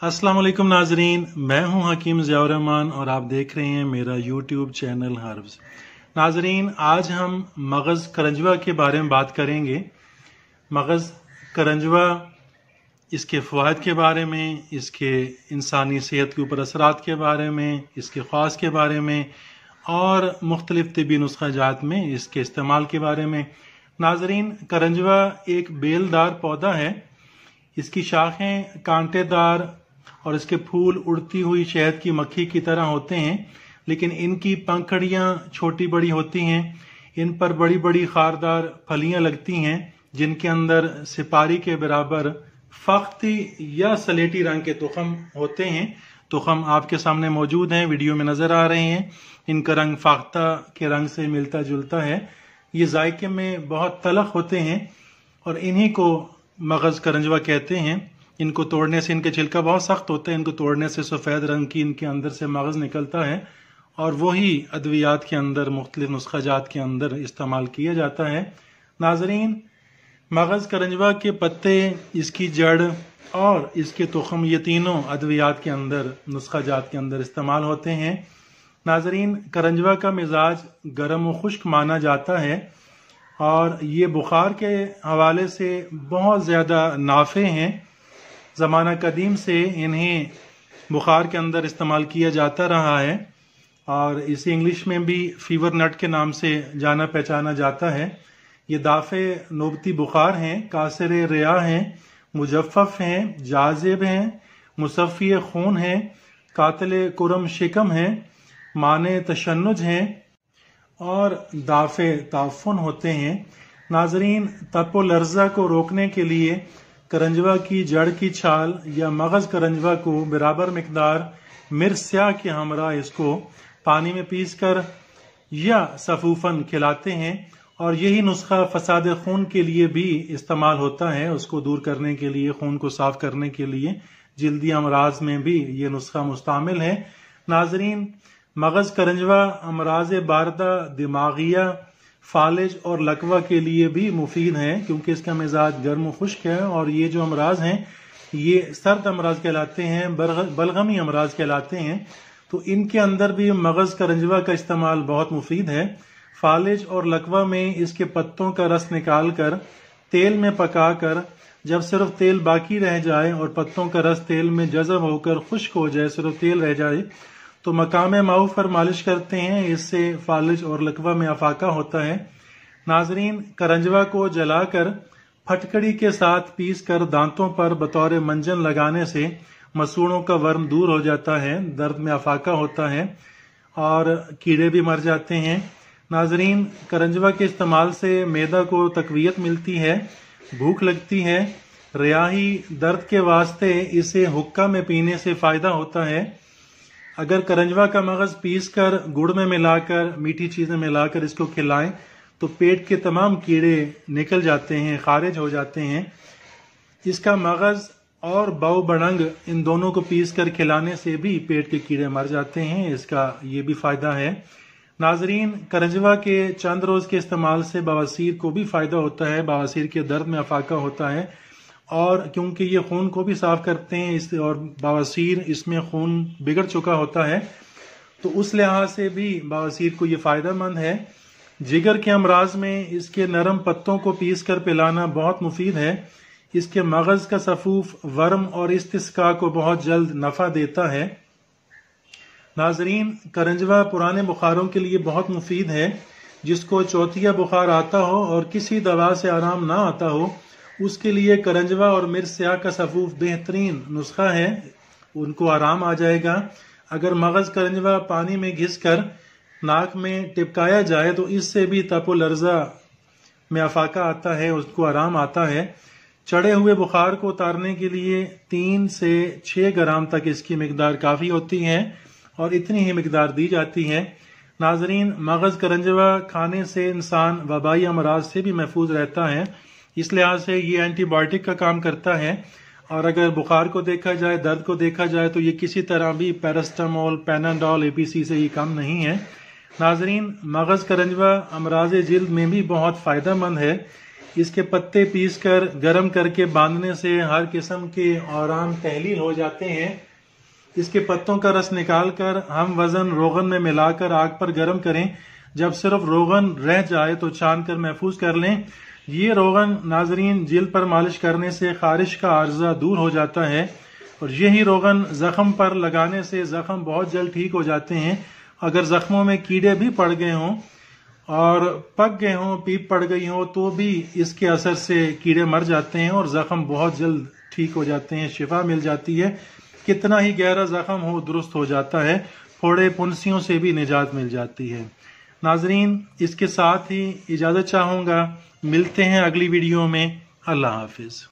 अस्सलाम वालेकुम नाजरीन, मैं हूं हकीम ज़ियाउर रहमान और आप देख रहे हैं मेरा यूट्यूब चैनल हर्ब्स। नाजरीन, आज हम मगज़ करंजवा के बारे में बात करेंगे। मगज़ करंजवा, इसके फ़वाइद के बारे में, इसके इंसानी सेहत के ऊपर असरात के बारे में, इसके ख़ास के बारे में और मुख्तलिफ़ तिब्बी नुस्ख़ा जात में इसके इस्तेमाल के बारे में। नाजरीन, करंजवा एक बेलदार पौधा है। इसकी शाखें कांटेदार और इसके फूल उड़ती हुई शहद की मक्खी की तरह होते हैं, लेकिन इनकी पंखड़ियां छोटी बड़ी होती हैं। इन पर बड़ी बड़ी खारदार फलियां लगती हैं जिनके अंदर सिपारी के बराबर फख्ती या सलेटी रंग के तुखम होते हैं। तुखम आपके सामने मौजूद हैं, वीडियो में नजर आ रहे हैं। इनका रंग फाख्ता के रंग से मिलता जुलता है। ये जायके में बहुत तलख होते हैं और इन्हीं को मगज़ करंजवा कहते हैं। इनको तोड़ने से, इनके छिलका बहुत सख्त होता है, इनको तोड़ने से सफ़ेद रंग की इनके अंदर से मगज़ निकलता है और वही अद्वियात के अंदर, मुख्तलिफ नुस्खा जात के अंदर इस्तेमाल किया जाता है। नाजरीन, मगज़ करंजवा के पत्ते, इसकी जड़ और इसके तुखम, ये तीनों अद्वियात के अंदर, नुस्खा जात के अंदर इस्तेमाल होते हैं। नाजरीन, करंजवा का मिजाज गर्म व खुश्क माना जाता है और ये बुखार के हवाले से बहुत ज़्यादा नाफे हैं। ज़माना कदीम से इन्हें बुखार के अंदर इस्तेमाल किया जाता रहा है और इसे इंग्लिश में भी फीवर नट के नाम से जाना पहचाना जाता है। ये दाफ़े नोबती बुखार हैं, कासिर रिया हैं, मुजफ़्फ़फ़ हैं, जाज़िब हैं, मुसफ़ी खून हैं, कातिल कुरम शिकम हैं, माने तशन्नुज हैं और दाफ़े ताफ़ुन होते हैं। नाजरीन, तप लर्जा को रोकने के लिए करंजवा की जड़ की छाल या मगज़ करंजवा को बराबर मिकदार मिर्च स्याह के हमरा इसको पानी में पीसकर या सफूफन खिलाते हैं और यही नुस्खा फसाद खून के लिए भी इस्तेमाल होता है। उसको दूर करने के लिए, खून को साफ करने के लिए जिल्दी अमराज में भी ये नुस्खा मुस्तामिल है। नाजरीन, मगज़ करंजवा अमराज बारदा, दिमागिया, फालिज और लकवा के लिए भी मुफीद है क्योंकि इसका मिजाज गर्म खुश्क है और ये जो अमराज हैं ये सर्द अमराज कहलाते हैं, बलगमी अमराज कहलाते हैं। तो इनके अंदर भी मगज़ करंजवा का इस्तेमाल बहुत मुफीद है। फालिज और लकवा में इसके पत्तों का रस निकाल कर तेल में पकाकर जब सिर्फ तेल बाकी रह जाए और पत्तों का रस तेल में जज़ब होकर खुश्क हो जाए, सिर्फ तेल रह जाए, तो मकाम माउफ पर मालिश करते हैं। इससे फालिज और लकवा में अफाका होता है। नाजरीन, करंजवा को जलाकर फटकड़ी के साथ पीस कर दांतों पर बतौर मंजन लगाने से मसूड़ों का वर्म दूर हो जाता है, दर्द में अफाका होता है और कीड़े भी मर जाते हैं। नाजरीन, करंजवा के इस्तेमाल से मैदा को तकवीयत मिलती है, भूख लगती है। रियाही दर्द के वास्ते इसे हुक्का में पीने से फ़ायदा होता है। अगर करंजवा का मगज़ पीस कर गुड़ में मिलाकर, मीठी चीज़ें मिलाकर इसको खिलाएं तो पेट के तमाम कीड़े निकल जाते हैं, खारिज हो जाते हैं। इसका मगज़ और बाव बड़ंग, इन दोनों को पीस कर खिलाने से भी पेट के कीड़े मर जाते हैं। इसका ये भी फ़ायदा है। नाजरीन, करंजवा के चंद रोज़ के इस्तेमाल से बवासीर को भी फ़ायदा होता है। बवासीर के दर्द में अफाका होता है और क्योंकि ये खून को भी साफ करते हैं इस, और बवासीर, इसमें खून बिगड़ चुका होता है तो उस लिहाज से भी बवासीर को ये फ़ायदेमंद है। जिगर के अमराज में इसके नरम पत्तों को पीस कर पिलाना बहुत मुफीद है। इसके मगज़ का सफूफ वर्म और इस्तिस्का को बहुत जल्द नफ़ा देता है। नाजरीन, करंजवा पुराने बुखारों के लिए बहुत मुफीद है। जिसको चौथिया बुखार आता हो और किसी दवा से आराम ना आता हो, उसके लिए करंजवा और मिर्च स्याह का सफूफ बेहतरीन नुस्खा है, उनको आराम आ जाएगा। अगर मगज़ करंजवा पानी में घिस कर नाक में टिपकाया जाए तो इससे भी तप लर्जा में अफाका आता है, उसको आराम आता है। चढ़े हुए बुखार को उतारने के लिए 3 से 6 ग्राम तक इसकी मिकदार काफ़ी होती है और इतनी ही मिकदार दी जाती है। नाजरीन, मगज़ करंजवा खाने से इंसान वबाई अमराज से भी महफूज रहता है। इस लिहाज से ये एंटीबायोटिक का काम करता है और अगर बुखार को देखा जाए, दर्द को देखा जाए तो ये किसी तरह भी पैरास्टामोल, पैनाडोल, एपीसी से ये कम नहीं है। नाजरीन, मगज़ करंजवा अमराज जिल्द में भी बहुत फ़ायदेमंद है। اس کے پتے پیس کر گرم کر کے باندھنے سے ہر قسم کے اورام تحلیل ہو جاتے ہیں۔ اس کے پتوں کا رس نکال کر ہم وزن روغن میں ملا کر آگ پر گرم کریں۔ جب صرف روغن رہ جائے تو چھان کر محفوظ کر لیں۔ یہ روغن ناظرین جلد پر مالش کرنے سے خارش کا عارضہ دور ہو جاتا ہے، اور یہی روغن زخم پر لگانے سے زخم بہت جلد ٹھیک ہو جاتے ہیں۔ اگر زخموں میں کیڑے بھی پڑ گئے ہوں اور پک گئے ہوں، پیپ پڑ گئی ہوں، تو بھی اس کے اثر سے کیڑے مر جاتے ہیں اور زخم بہت جلد ٹھیک ہو جاتے ہیں، شفا مل جاتی ہے۔ کتنا ہی گہرا زخم ہو درست ہو جاتا ہے، پھوڑے پھنسیوں سے بھی نجات مل جاتی ہے۔ ناظرین اس کے ساتھ ہی اجازت چاہوں گا، ملتے ہیں اگلی ویڈیو میں۔ اللہ حافظ۔